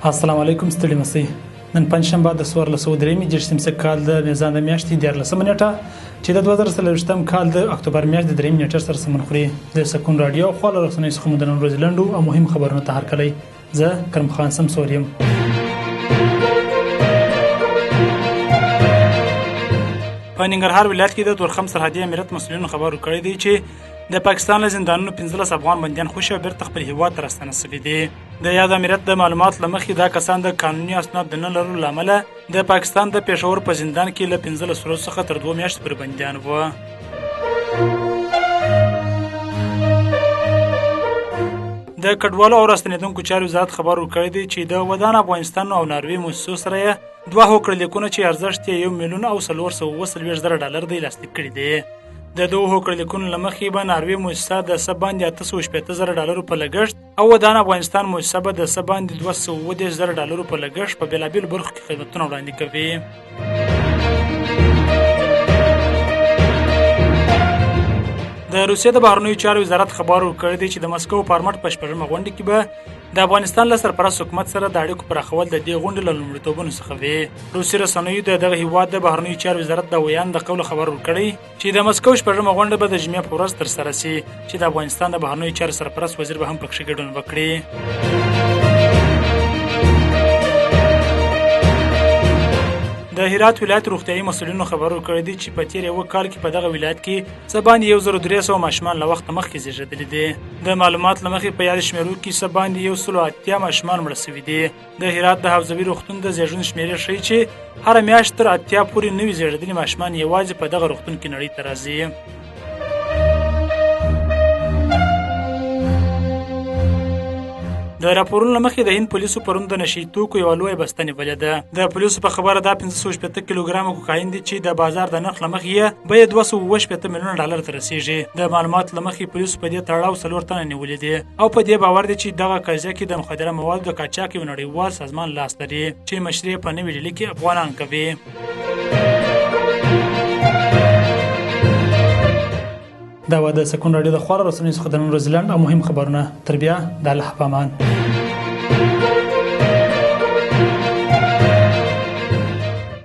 السلام علیکم ستړي مسئ نن پنجشنبه د 1403 کال د میزان د میاشتې 14 نیټه چې د 2023 کال د اکتوبر میاشت د 3 نیټه سره سمون خوري د سکون رادیو خپل رسنۍ څخه مو د نن ورځې لنډو او مهم خبرونه ته هرکلی زه کرم خان سمسور یم. په ننګرهار ولایت کې د تورخم سرحدي امارت مسؤلینو خبر ورکړی دی چې د پاکستان له زندانونو 15 افغان بندیان خوشي او بیرته خپل هیواد ته راستنه شوي دي. د یاد امارت د معلوماتو له مخې دا کسان د قانوني اسناد نه لرلو له امله د پاکستان د پېښور په زندان کې له 15 ورځو څخه تر 2 میاشتې پورې بندیان وو. د کډوالو او راستنېدونکو چارو وزارت خبر ورکړی دی چې د ودان افغانستان او ناروې مؤسسو سره دوه هوکړلیکونه چې ارزښت یې $1 میلیون او $440,000 دی لاسلیک کړي دي. د دوه هوکړلیکونو له مخې به ناروې مؤسسه د څه باندې $880,000 په لګښت او ودان افغانستان مؤسسه به د څه باندې $230,000 په لګښت په بېلابېلو برخو کې خدمتونه وړاندې کوي. د روسیې د بهرنیو چارو وزارت خبر ورکړی دی چې د مسکو فارمټ په 8مه غونډه کې به د افغانستان له سرپرست حکومت سره د اړیکو پراخول د دې غونډې له لومړیتوبونو څخه وي. روسي رسنیو د دغه هیواد د بهرنیو چارو وزارت د ویان د قول خبر ورکړی چې د مسکو 8مه غونډه به د جمعې په ورځ ترسره شي چې د افغانستان د بهرنیو چارو سرپرست وزیر به هم پکې ګډون وکړي. د هرات ولایت روغتیايي مسؤلینو خبر ورکړی دی چې په تیر یو کال کې په دغه ولایت کې څه باندې 1300 ماشومان له وخت مخکې زیږیدلي دي. د معلومات له مخې په یاد شمیرو کې څه باندې 180 ماشومان مړه شوي دي. د هرات د حوزوي روغتون د زیږون شمیرې ښیي چې هر میاشت تر 80 پورې نوي زیږیدلي ماشومان یوازې په دغه روغتون کې نړۍ ته راځي. د راپورونو مخې د هند پولیسو پرون د نشي توکو یو لوی بسته نیولې ده. د پولیسو په خبره دا 580 کیلوګرام کوکاین دي چې د بازار د نرخ لمخې به $280 میلیون ته رسیږي. د معلومات لمخې پولیسو په دې تړاو 4 تنه نیولې دي او په دې باور دي چې دغه قضیه کې د مخدره موادو د قاچاق یو نړیوال سازمان لاس لري چې مشري په نوې ډیلي کې افغانان کوي. دا و د سکون رادیو د خبرو رسنۍ څخه د نن ورځې لنډ او مهم خبرونه. تر بیا د الله په امان.